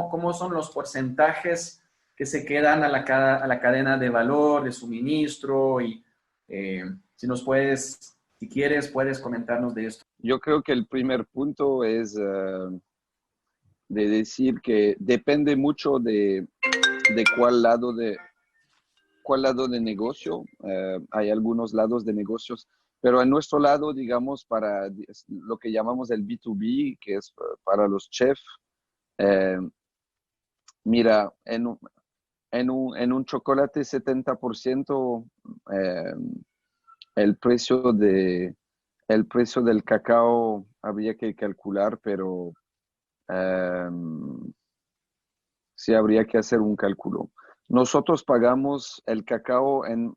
cómo son los porcentajes que se quedan a la cadena de valor, de suministro y si nos puedes, si quieres, puedes comentarnos de esto. Yo creo que el primer punto es de decir que depende mucho de cuál lado de negocio. Hay algunos lados de negocios, pero en nuestro lado, digamos, para lo que llamamos el B2B, que es para los chefs, eh, mira, en un chocolate 70%, eh, el precio el precio del cacao habría que calcular, pero sí habría que hacer un cálculo. Nosotros pagamos el cacao en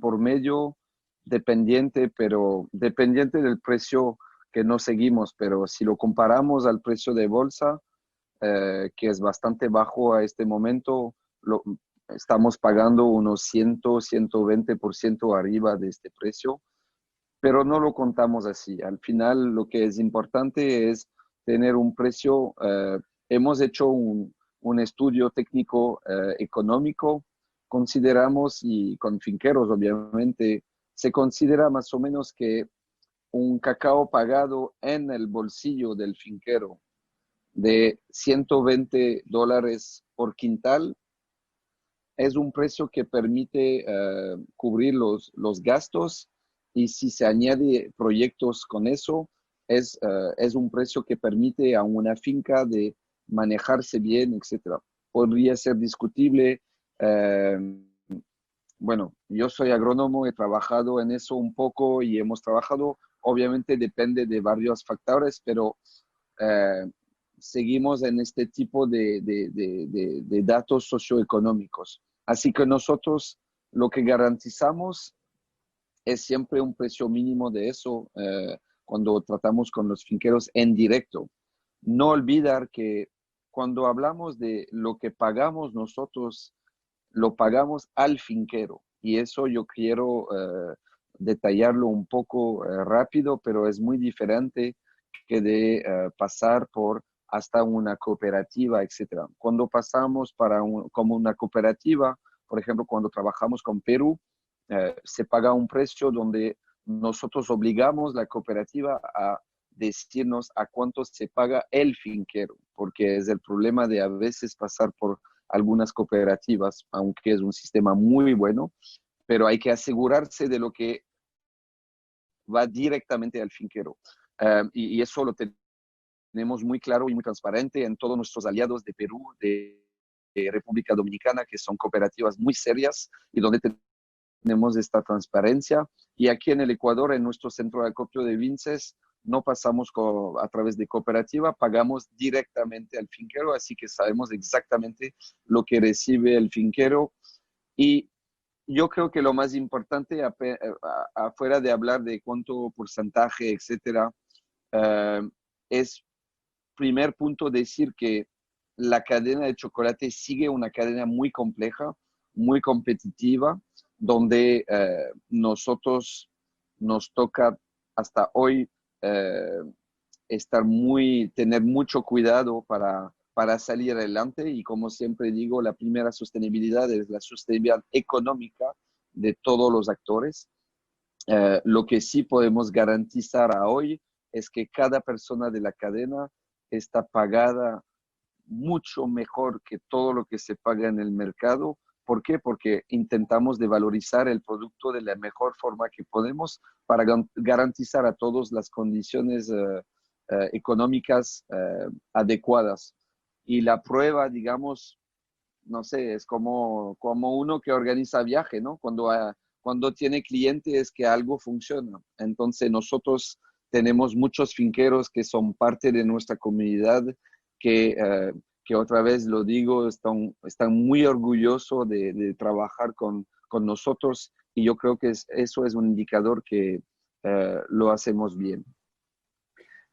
por medio dependiente, pero dependiente del precio que no seguimos, pero si lo comparamos al precio de bolsa, que es bastante bajo a este momento, estamos pagando unos 100-120% arriba de este precio, pero no lo contamos así. Al final lo que es importante es tener un precio. Hemos hecho un estudio técnico económico, consideramos, y con finqueros obviamente, se considera más o menos que un cacao pagado en el bolsillo del finquero de $120 por quintal es un precio que permite cubrir los gastos, y si se añade proyectos con eso, es un precio que permite a una finca de manejarse bien, etcétera. Podría ser discutible. eh, bueno, yo soy agrónomo, he trabajado en eso un poco y hemos trabajado, obviamente depende de varios factores, pero eh, seguimos en este tipo de datos socioeconómicos. Así que nosotros lo que garantizamos es siempre un precio mínimo de eso cuando tratamos con los finqueros en directo. No olvidar que cuando hablamos de lo que pagamos nosotros, lo pagamos al finquero. Y eso yo quiero detallarlo un poco rápido, pero es muy diferente que de pasar por hasta una cooperativa, etcétera. Cuando pasamos como una cooperativa, por ejemplo, cuando trabajamos con Perú, se paga un precio donde nosotros obligamos la cooperativa a decirnos a cuánto se paga el finquero, porque es el problema de a veces pasar por algunas cooperativas, aunque es un sistema muy bueno, pero hay que asegurarse de lo que va directamente al finquero. Y eso lo tenemos muy claro y muy transparente en todos nuestros aliados de Perú, de República Dominicana, que son cooperativas muy serias y donde tenemos esta transparencia. Y aquí en el Ecuador, en nuestro centro de acopio de Vinces, no pasamos a través de cooperativa, pagamos directamente al finquero, así que sabemos exactamente lo que recibe el finquero. Y yo creo que lo más importante, afuera de hablar de cuánto porcentaje, etcétera, eh, es primer punto decir que la cadena de chocolate sigue una cadena muy compleja, muy competitiva, donde nosotros nos toca hasta hoy eh, tener mucho cuidado para salir adelante. Y como siempre digo, la primera sostenibilidad es la sostenibilidad económica de todos los actores. Lo que sí podemos garantizar a hoy es que cada persona de la cadena está pagada mucho mejor que todo lo que se paga en el mercado. ¿Por qué? Porque intentamos de valorizar el producto de la mejor forma que podemos para garantizar a todos las condiciones económicas adecuadas. Y la prueba, digamos, no sé, es como uno que organiza viaje, ¿no? Cuando tiene clientes que algo funciona. Entonces nosotros tenemos muchos finqueros que son parte de nuestra comunidad, que otra vez lo digo, están muy orgullosos de trabajar con nosotros, y yo creo que eso es un indicador que lo hacemos bien.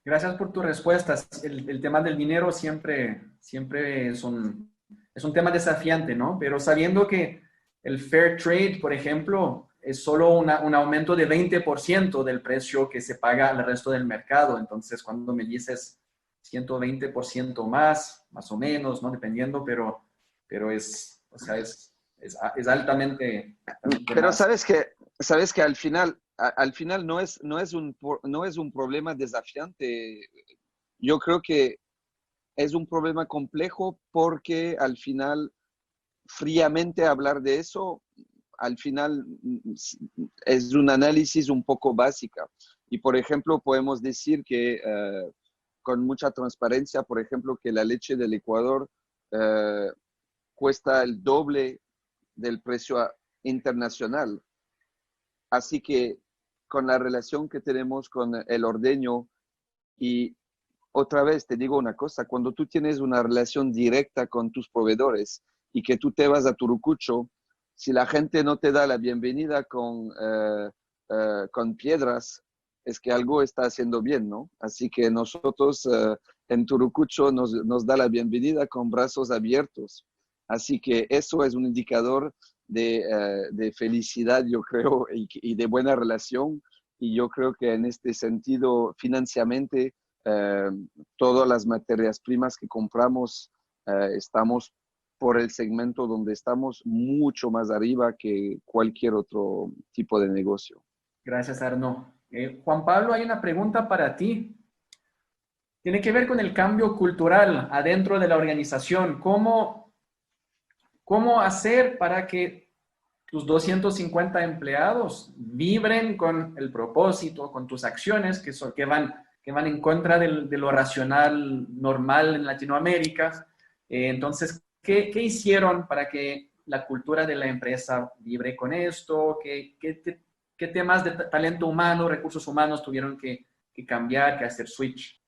Gracias por tus respuestas. El tema del dinero siempre es un tema desafiante, ¿no? Pero sabiendo que el fair trade, por ejemplo, es solo un aumento de 20% del precio que se paga al resto del mercado. Entonces, cuando me dices 120% más o menos, ¿no? Dependiendo, pero o sea, es altamente Pero más. sabes que al final no es un problema desafiante. Yo creo que es un problema complejo porque al final, fríamente hablar de eso, al final es un análisis un poco básica. Y por ejemplo, podemos decir que con mucha transparencia, por ejemplo, que la leche del Ecuador eh, cuesta el doble del precio internacional. Así que con la relación que tenemos con el ordeño y otra vez te digo una cosa, cuando tú tienes una relación directa con tus proveedores y que tú te vas a Turucucho, si la gente no te da la bienvenida con piedras, es que algo está haciendo bien, ¿no? Así que nosotros en Turucucho nos da la bienvenida con brazos abiertos. Así que eso es un indicador de felicidad, yo creo, y de buena relación. Y yo creo que en este sentido, financieramente, eh, todas las materias primas que compramos, estamos por el segmento donde estamos mucho más arriba que cualquier otro tipo de negocio. Gracias, Arno. Juan Pablo, hay una pregunta para ti. Tiene que ver con el cambio cultural adentro de la organización. ¿Cómo hacer para que tus 250 empleados vibren con el propósito, con tus acciones que van en contra de lo racional normal en Latinoamérica? Entonces, ¿qué hicieron para que la cultura de la empresa vibre con esto? ¿Qué temas de talento humano, recursos humanos tuvieron que cambiar, que hacer switch?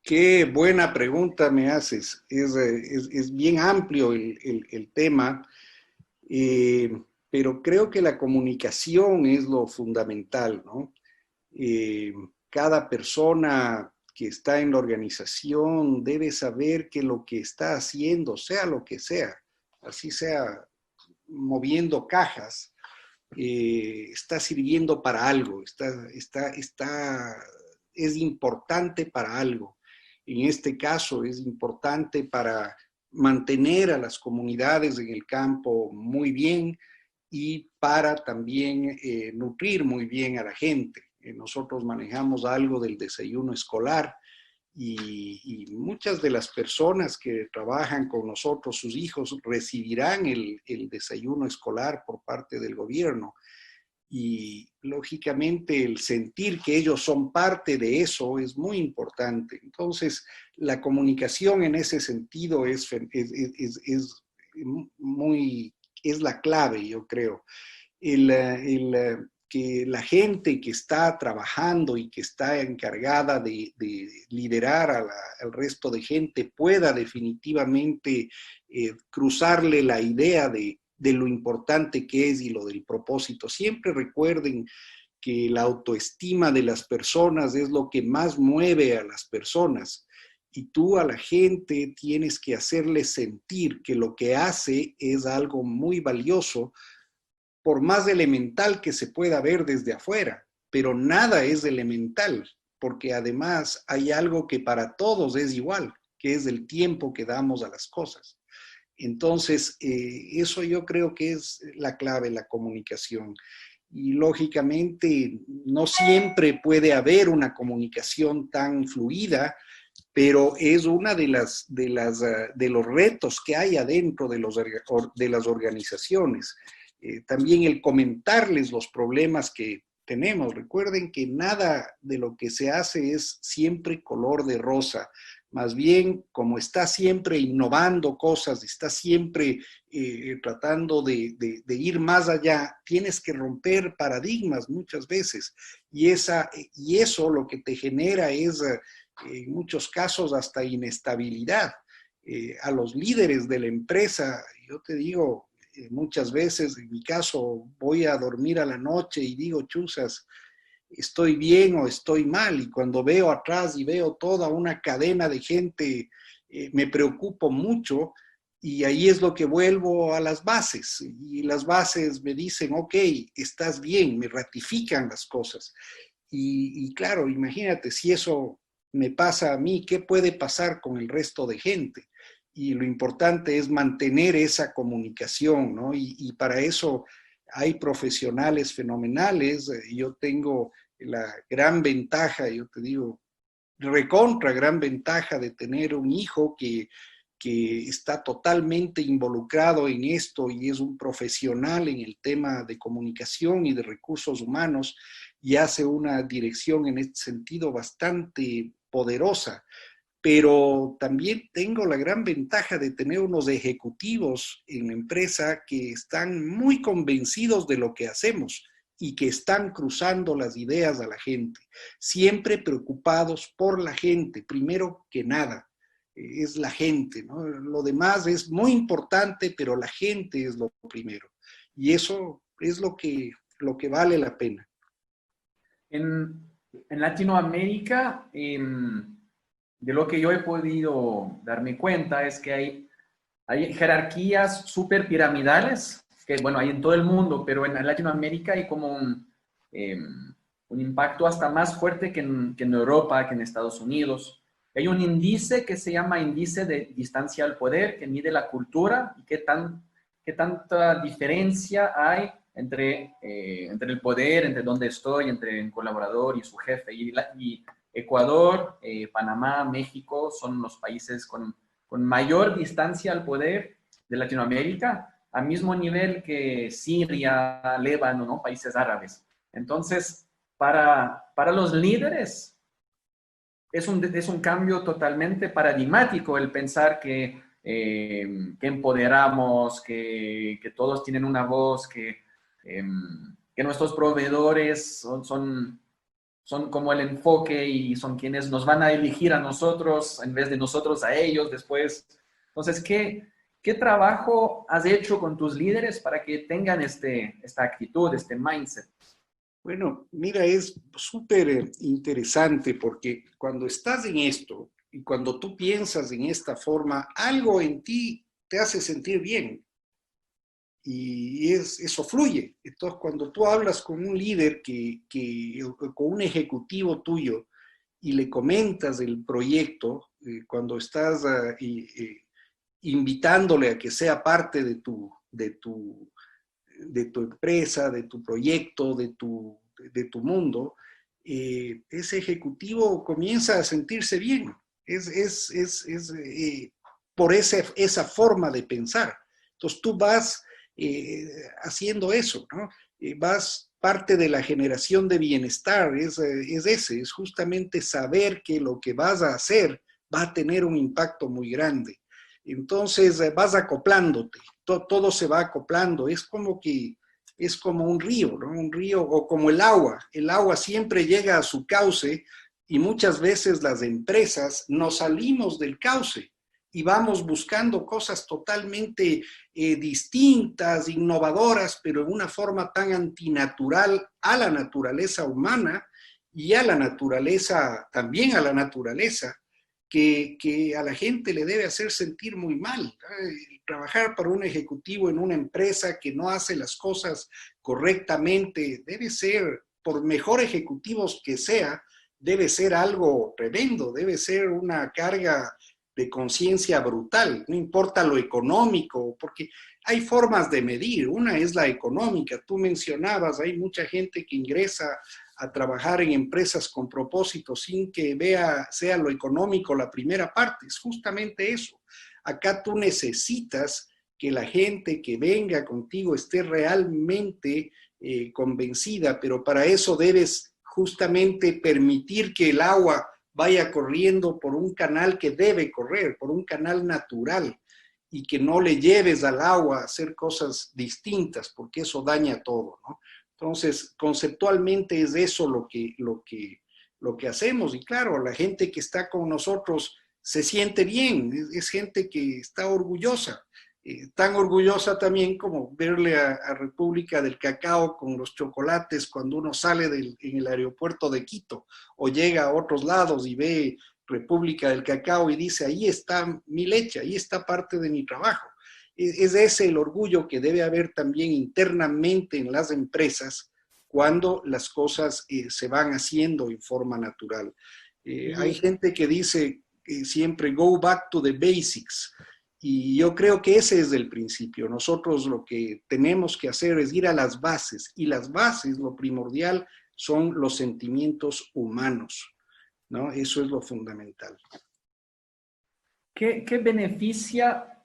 Qué buena pregunta me haces. Es bien amplio el tema, eh, pero creo que la comunicación es lo fundamental, ¿no? Eh, Cada persona que está en la organización debe saber que lo que está haciendo, sea lo que sea, así sea moviendo cajas, está sirviendo para algo, es importante para algo. En este caso es importante para mantener a las comunidades en el campo muy bien y para también nutrir muy bien a la gente. Nosotros manejamos algo del desayuno escolar y muchas de las personas que trabajan con nosotros, sus hijos, recibirán el desayuno escolar por parte del gobierno. Y lógicamente el sentir que ellos son parte de eso es muy importante. Entonces, la comunicación en ese sentido es la clave, yo creo. Que la gente que está trabajando y que está encargada de liderar al resto de gente pueda definitivamente cruzarle la idea de lo importante que es y lo del propósito. Siempre recuerden que la autoestima de las personas es lo que más mueve a las personas. Y tú a la gente tienes que hacerle sentir que lo que hace es algo muy valioso, por más elemental que se pueda ver desde afuera, pero nada es elemental, porque además hay algo que para todos es igual, que es el tiempo que damos a las cosas. Entonces, eso yo creo que es la clave, la comunicación. Y lógicamente no siempre puede haber una comunicación tan fluida, pero es una de los retos que hay adentro de las organizaciones. También el comentarles los problemas que tenemos. Recuerden que nada de lo que se hace es siempre color de rosa. Más bien, como está siempre innovando cosas, está siempre tratando de ir más allá, tienes que romper paradigmas muchas veces. Y eso lo que te genera es, en muchos casos, hasta inestabilidad. A los líderes de la empresa, yo te digo, muchas veces, en mi caso, voy a dormir a la noche y digo, chuzas, estoy bien o estoy mal, y cuando veo atrás y veo toda una cadena de gente, me preocupo mucho, y ahí es lo que vuelvo a las bases, y las bases me dicen, ok, estás bien, me ratifican las cosas, y claro, imagínate si eso me pasa a mí, ¿qué puede pasar con el resto de gente? Y lo importante es mantener esa comunicación, ¿no? Y para eso hay profesionales fenomenales. Yo tengo la gran ventaja, yo te digo, recontra gran ventaja de tener un hijo que está totalmente involucrado en esto y es un profesional en el tema de comunicación y de recursos humanos y hace una dirección en este sentido bastante poderosa. Pero también tengo la gran ventaja de tener unos ejecutivos en la empresa que están muy convencidos de lo que hacemos y que están cruzando las ideas a la gente, siempre preocupados por la gente, primero que nada, es la gente, ¿no? Lo demás es muy importante, pero la gente es lo primero. Y eso es lo que vale la pena. En Latinoamérica, de lo que yo he podido darme cuenta es que hay jerarquías súper piramidales, que bueno, hay en todo el mundo, pero en Latinoamérica hay como un impacto hasta más fuerte que en Europa, que en Estados Unidos. Hay un índice que se llama índice de distancia al poder, que mide la cultura y qué tanta diferencia hay entre el poder, entre dónde estoy, entre el colaborador y su jefe. Y Ecuador, Panamá, México son los países con mayor distancia al poder de Latinoamérica, al mismo nivel que Siria, Líbano, ¿no? Países árabes. Entonces, para los líderes es un cambio totalmente paradigmático el pensar que empoderamos, que todos tienen una voz, que nuestros proveedores son como el enfoque y son quienes nos van a elegir a nosotros en vez de nosotros a ellos después. Entonces, ¿qué trabajo has hecho con tus líderes para que tengan esta actitud, este mindset? Bueno, mira, es súper interesante porque cuando estás en esto y cuando tú piensas en esta forma, algo en ti te hace sentir bien y eso fluye. Entonces, cuando tú hablas con un líder, con un ejecutivo tuyo y le comentas el proyecto, cuando estás invitándole a que sea parte de tu empresa, de tu proyecto, de tu mundo, ese ejecutivo comienza a sentirse bien. Por esa forma de pensar. Entonces tú vas haciendo eso, ¿no? Vas parte de la generación de bienestar, es justamente saber que lo que vas a hacer va a tener un impacto muy grande. Entonces vas acoplándote, todo se va acoplando, es como un río, ¿no? Un río o como el agua siempre llega a su cauce y muchas veces las empresas nos salimos del cauce y vamos buscando cosas totalmente distintas, innovadoras, pero en una forma tan antinatural a la naturaleza humana y a la naturaleza, también a la naturaleza, que a la gente le debe hacer sentir muy mal. Trabajar para un ejecutivo en una empresa que no hace las cosas correctamente debe ser, por mejor ejecutivos que sea, debe ser algo tremendo, debe ser una carga de conciencia brutal, no importa lo económico, porque hay formas de medir, una es la económica, tú mencionabas, hay mucha gente que ingresa a trabajar en empresas con propósito sin que sea lo económico la primera parte, es justamente eso. Acá tú necesitas que la gente que venga contigo esté realmente convencida, pero para eso debes justamente permitir que el agua vaya corriendo por un canal que debe correr, por un canal natural, y que no le lleves al agua a hacer cosas distintas, porque eso daña todo, ¿no? Entonces, conceptualmente es eso lo que hacemos. Y claro, la gente que está con nosotros se siente bien, es gente que está orgullosa. Tan orgullosa también como verle a República del Cacao con los chocolates cuando uno sale en el aeropuerto de Quito o llega a otros lados y ve República del Cacao y dice, ahí está mi leche, ahí está parte de mi trabajo. Es ese el orgullo que debe haber también internamente en las empresas cuando las cosas se van haciendo en forma natural. Hay gente que dice siempre go back to the basics. Y yo creo que ese es el principio. Nosotros lo que tenemos que hacer es ir a las bases. Y las bases, lo primordial, son los sentimientos humanos, ¿no? Eso es lo fundamental. ¿Qué beneficia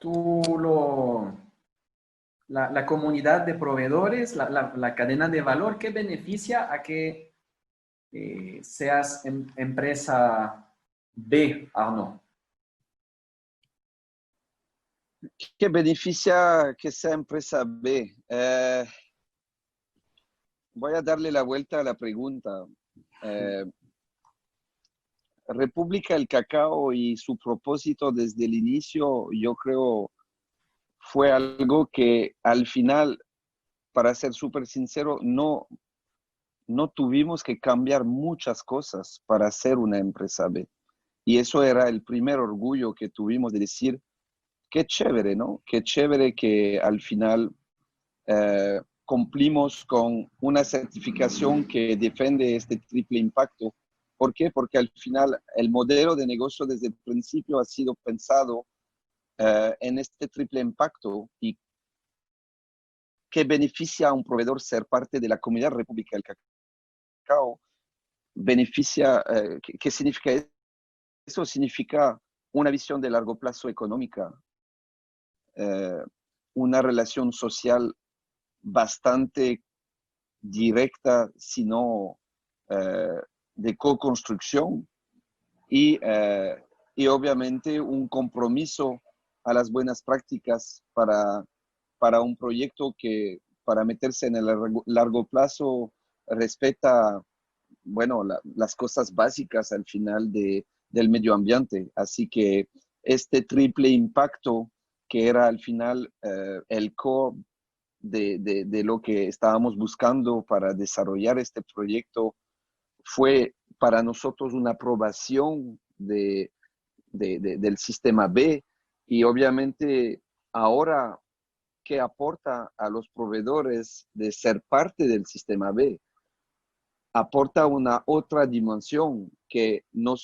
la comunidad de proveedores, la cadena de valor? ¿Qué beneficia a que seas empresa B, Arnaud? ¿Qué beneficia que sea empresa B? Voy a darle la vuelta a la pregunta. República del Cacao y su propósito desde el inicio, yo creo, fue algo que al final, para ser súper sincero, no tuvimos que cambiar muchas cosas para ser una empresa B. Y eso era el primer orgullo que tuvimos de decir, qué chévere, ¿no? Qué chévere que al final cumplimos con una certificación que defiende este triple impacto. ¿Por qué? Porque al final el modelo de negocio desde el principio ha sido pensado en este triple impacto y que beneficia a un proveedor ser parte de la comunidad República del Cacao. Beneficia, ¿qué significa eso? Eso significa una visión de largo plazo económica, una relación social bastante directa, sino de co-construcción y obviamente un compromiso a las buenas prácticas para un proyecto que para meterse en el largo plazo respeta, bueno, las cosas básicas al final del medio ambiente. Así que este triple impacto que era al final el core de lo que estábamos buscando para desarrollar este proyecto, fue para nosotros una aprobación del sistema B y obviamente ahora que aporta a los proveedores de ser parte del sistema B, aporta una otra dimensión que no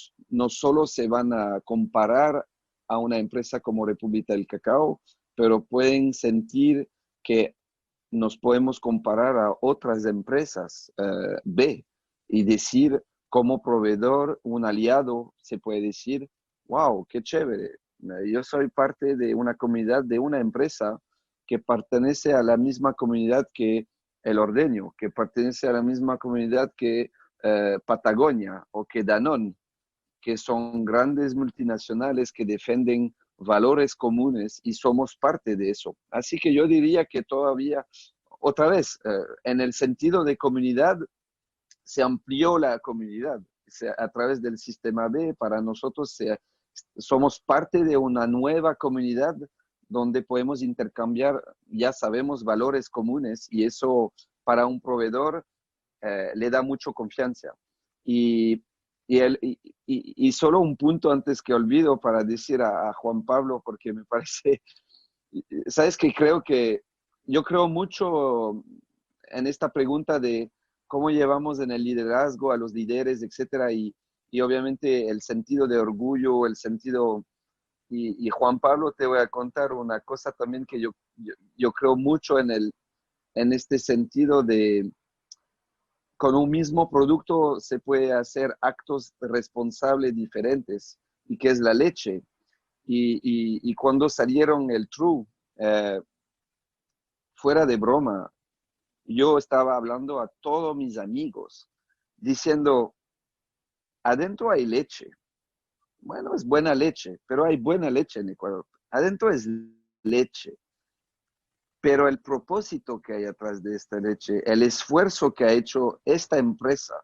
solo se van a comparar a una empresa como República del Cacao, pero pueden sentir que nos podemos comparar a otras empresas B y decir como proveedor, un aliado, se puede decir, wow, qué chévere. Yo soy parte de una comunidad, de una empresa que pertenece a la misma comunidad que El Ordeño, que pertenece a la misma comunidad que Patagonia o que Danone, que son grandes multinacionales que defienden valores comunes y somos parte de eso. Así que yo diría que todavía, otra vez, en el sentido de comunidad, se amplió la comunidad a través del sistema B. Para nosotros somos parte de una nueva comunidad donde podemos intercambiar, ya sabemos, valores comunes y eso para un proveedor le da mucha confianza. Y solo un punto antes que olvido para decir a Juan Pablo, porque me parece, sabes que yo creo mucho en esta pregunta de cómo llevamos en el liderazgo a los líderes, etcétera, y obviamente el sentido de orgullo, el sentido, y Juan Pablo, te voy a contar una cosa también que yo creo mucho en este sentido de con un mismo producto se puede hacer actos responsables diferentes, y que es la leche. Y cuando salieron el True, fuera de broma, yo estaba hablando a todos mis amigos, diciendo, adentro hay leche. Bueno, es buena leche, pero hay buena leche en Ecuador. Adentro es leche. Pero el propósito que hay atrás de esta leche, el esfuerzo que ha hecho esta empresa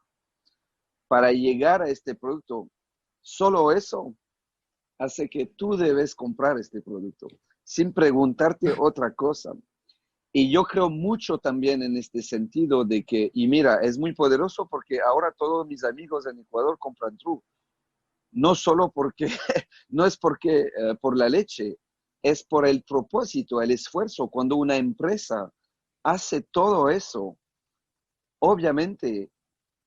para llegar a este producto, solo eso hace que tú debes comprar este producto, sin preguntarte otra cosa. Y yo creo mucho también en este sentido de que, y mira, es muy poderoso porque ahora todos mis amigos en Ecuador compran True. No solo porque, no es porque por la leche, es por el propósito, el esfuerzo. Cuando una empresa hace todo eso, obviamente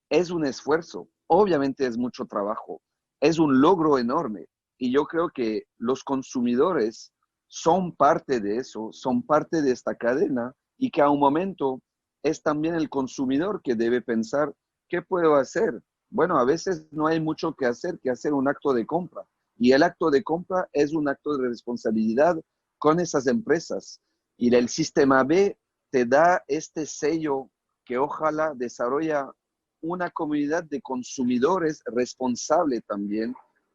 es un esfuerzo, obviamente es mucho trabajo, es un logro enorme. Y yo creo que los consumidores son parte de eso, son parte de esta cadena y que a un momento es también el consumidor que debe pensar, ¿qué puedo hacer? Bueno, a veces no hay mucho que hacer un acto de compra. Y el acto de compra es un acto de responsabilidad con esas empresas. Y el sistema B te da este sello que ojalá desarrolla una comunidad de consumidores responsable también,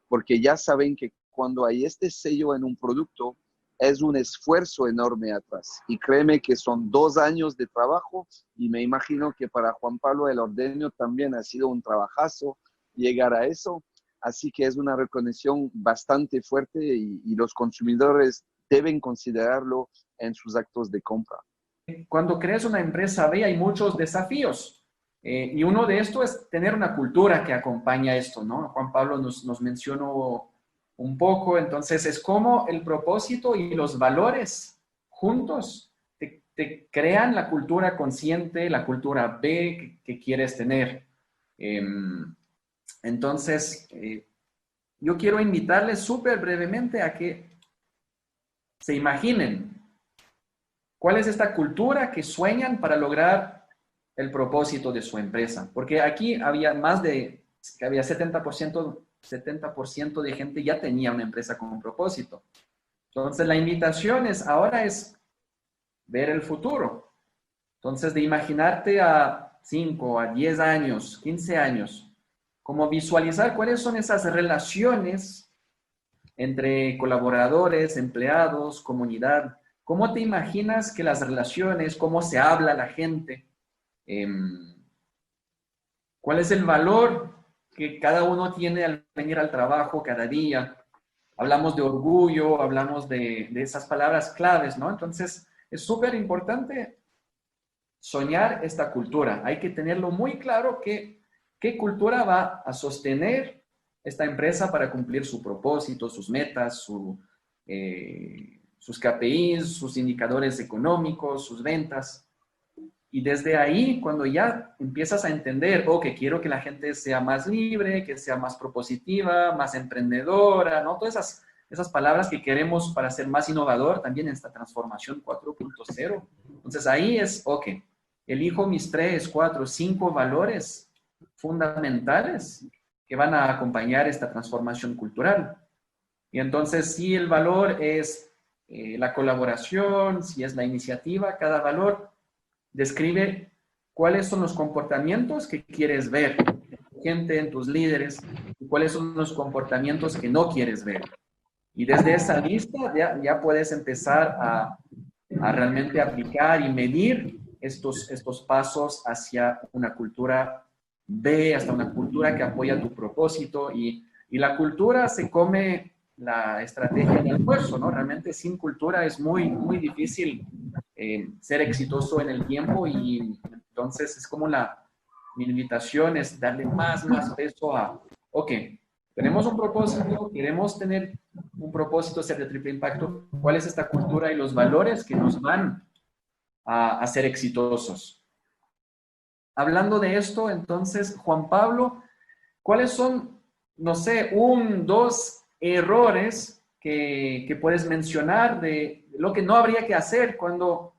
porque ya saben que cuando hay este sello en un producto, es un esfuerzo enorme atrás. Y créeme que son 2 años de trabajo y me imagino que para Juan Pablo el Ordeño también ha sido un trabajazo llegar a eso. Así que es una reconexión bastante fuerte y los consumidores deben considerarlo en sus actos de compra. Cuando creas una empresa B hay muchos desafíos y uno de estos es tener una cultura que acompaña esto, ¿no? Juan Pablo nos mencionó un poco, entonces es como el propósito y los valores juntos te crean la cultura consciente, la cultura B que quieres tener. Entonces, yo quiero invitarles súper brevemente a que se imaginen cuál es esta cultura que sueñan para lograr el propósito de su empresa. Porque aquí había había 70% de gente ya tenía una empresa con un propósito. Entonces, la invitación ahora es ver el futuro. Entonces, de imaginarte a 5, a 10 años, 15 años, como visualizar cuáles son esas relaciones entre colaboradores, empleados, comunidad. ¿Cómo te imaginas que las relaciones, cómo se habla la gente? ¿Cuál es el valor que cada uno tiene al venir al trabajo cada día? Hablamos de orgullo, hablamos de esas palabras claves, ¿no? Entonces, es súper importante soñar esta cultura. Hay que tenerlo muy claro qué cultura va a sostener esta empresa para cumplir su propósito, sus metas, sus KPIs, sus indicadores económicos, sus ventas. Y desde ahí, cuando ya empiezas a entender, que quiero que la gente sea más libre, que sea más propositiva, más emprendedora, ¿no? Todas esas palabras que queremos para ser más innovador también en esta transformación 4.0. Entonces ahí elijo mis 3, 4, 5 valores fundamentales que van a acompañar esta transformación cultural. Y entonces, si el valor es la colaboración, si es la iniciativa, cada valor describe cuáles son los comportamientos que quieres ver en tu gente, en tus líderes, y cuáles son los comportamientos que no quieres ver. Y desde esa lista ya puedes empezar a realmente aplicar y medir estos pasos hacia una cultura B, hasta una cultura que apoya tu propósito. Y la cultura se come la estrategia de almuerzo, ¿no? Realmente sin cultura es muy, muy difícil ser exitoso en el tiempo y entonces es como mi invitación es darle más peso tenemos un propósito, queremos tener un propósito ser de triple impacto, ¿cuál es esta cultura y los valores que nos van a ser exitosos? Hablando de esto, entonces, Juan Pablo, ¿cuáles son, no sé, 1, 2 errores que puedes mencionar de lo que no habría que hacer cuando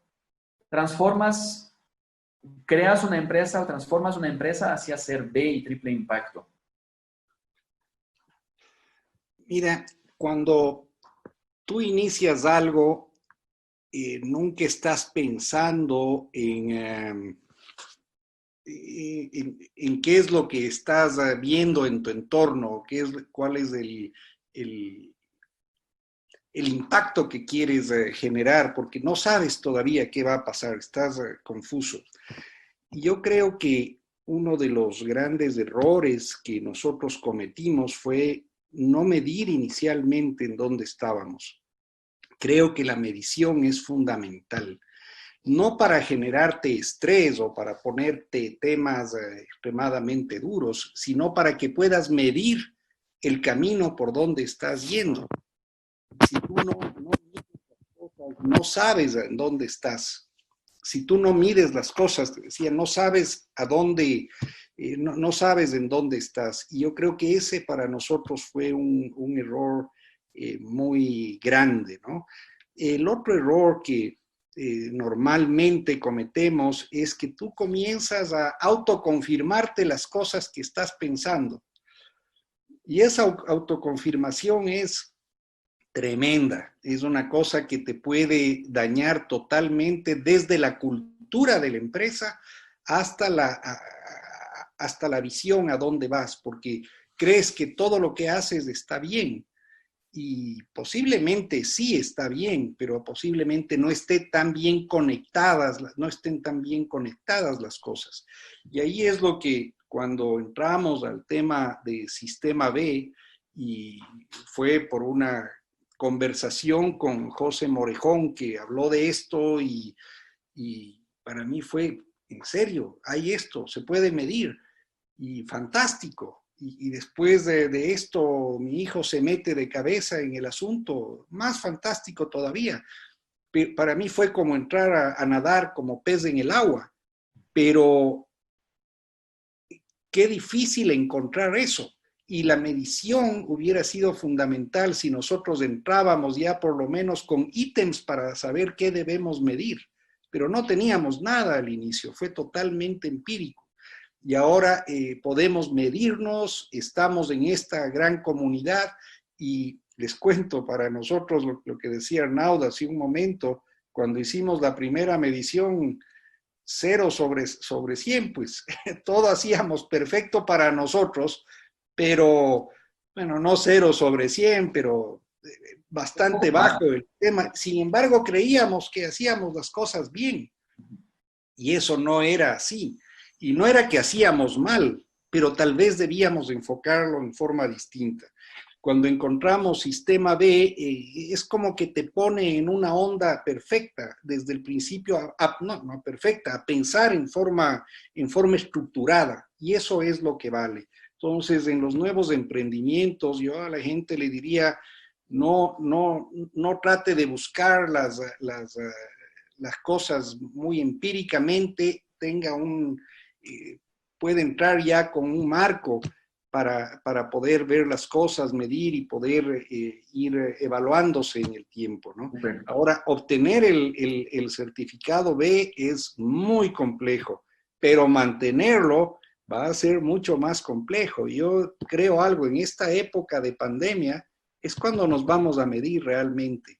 creas una empresa o transformas una empresa hacia ser B y triple impacto? Mira, cuando tú inicias algo, nunca estás pensando en qué es lo que estás viendo en tu entorno, cuál es el impacto que quieres generar, porque no sabes todavía qué va a pasar, estás confuso. Y yo creo que uno de los grandes errores que nosotros cometimos fue no medir inicialmente en dónde estábamos. Creo que la medición es fundamental, no para generarte estrés o para ponerte temas extremadamente duros, sino para que puedas medir el camino por donde estás yendo. Si tú no sabes en dónde estás, si tú no mides las cosas, te decía, no sabes a dónde, no sabes en dónde estás. Y yo creo que ese para nosotros fue un error muy grande, ¿no? El otro error que normalmente cometemos es que tú comienzas a autoconfirmarte las cosas que estás pensando. Y esa autoconfirmación es tremenda, es una cosa que te puede dañar totalmente desde la cultura de la empresa hasta hasta la visión a dónde vas, porque crees que todo lo que haces está bien y posiblemente sí está bien, pero posiblemente no esté tan bien conectadas, no estén tan bien conectadas las cosas. Y ahí es lo que cuando entramos al tema de Sistema B, y fue por una conversación con José Morejón que habló de esto y para mí fue, en serio, hay esto, se puede medir y fantástico. Y después de esto, mi hijo se mete de cabeza en el asunto, más fantástico todavía. Para mí fue como entrar a nadar como pez en el agua, pero qué difícil encontrar eso. Y la medición hubiera sido fundamental si nosotros entrábamos ya por lo menos con ítems para saber qué debemos medir. Pero no teníamos nada al inicio, fue totalmente empírico. Y ahora podemos medirnos, estamos en esta gran comunidad y les cuento para nosotros lo que decía Arnaud hace un momento, cuando hicimos la primera medición 0/100, pues todo hacíamos perfecto para nosotros, pero bueno, no 0/100, pero bastante bajo el tema. Sin embargo, creíamos que hacíamos las cosas bien y eso no era así. Y no era que hacíamos mal, pero tal vez debíamos enfocarlo en forma distinta. Cuando encontramos Sistema B, es como que te pone en una onda perfecta, desde el principio, no perfecta, a pensar en forma estructurada, y eso es lo que vale. Entonces, en los nuevos emprendimientos, yo a la gente le diría, no trate de buscar las cosas muy empíricamente, puede entrar ya con un marco para poder ver las cosas, medir y poder ir evaluándose en el tiempo, ¿no? Bueno. Ahora, obtener el certificado B es muy complejo, pero mantenerlo va a ser mucho más complejo. Yo creo algo, en esta época de pandemia es cuando nos vamos a medir realmente.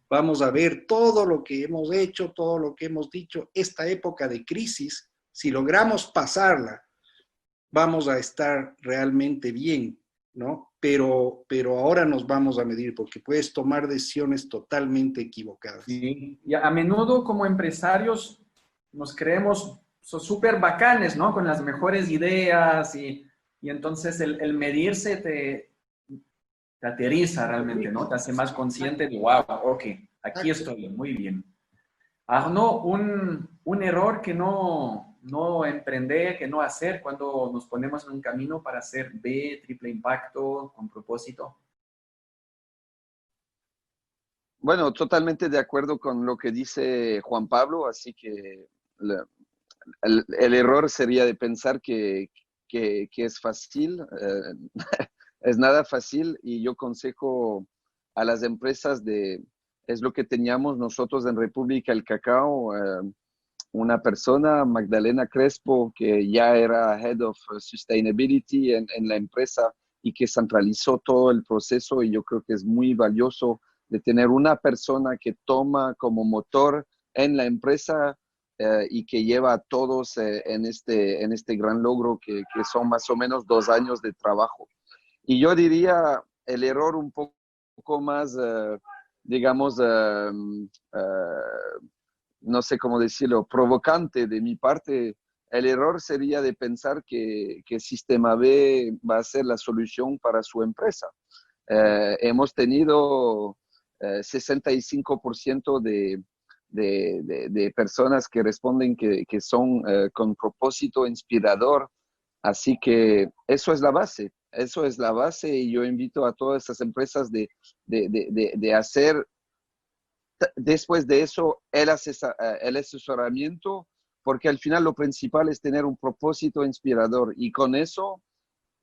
Vamos a ver todo lo que hemos hecho, todo lo que hemos dicho. Esta época de crisis, si logramos pasarla, vamos a estar realmente bien, ¿no? Pero ahora nos vamos a medir porque puedes tomar decisiones totalmente equivocadas. Sí. Y a menudo como empresarios nos creemos súper bacanes, ¿no? Con las mejores ideas y entonces el medirse te aterriza realmente, ¿no? Te hace más consciente de, wow, ok, aquí estoy, muy bien. No, un error que no emprender, que no hacer cuando nos ponemos en un camino para hacer B, triple impacto, con propósito. Bueno, totalmente de acuerdo con lo que dice Juan Pablo, así que el error sería de pensar que es fácil. Es nada fácil y yo aconsejo a las empresas es lo que teníamos nosotros en República del Cacao, una persona, Magdalena Crespo, que ya era Head of Sustainability en la empresa y que centralizó todo el proceso, y yo creo que es muy valioso de tener una persona que toma como motor en la empresa y que lleva a todos en este gran logro que son más o menos 2 años de trabajo. Y yo diría el error un poco más, digamos, no sé cómo decirlo, provocante de mi parte. El error sería de pensar que Sistema B va a ser la solución para su empresa. Hemos tenido 65% de personas que responden que son con propósito inspirador. Así que eso es la base y yo invito a todas estas empresas de hacer después de eso el asesoramiento, porque al final lo principal es tener un propósito inspirador y con eso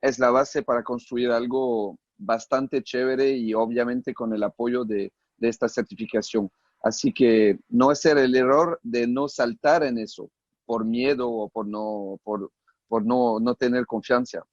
es la base para construir algo bastante chévere y obviamente con el apoyo de esta certificación. Así que no hacer el error de no saltar en eso por miedo o por no tener confianza.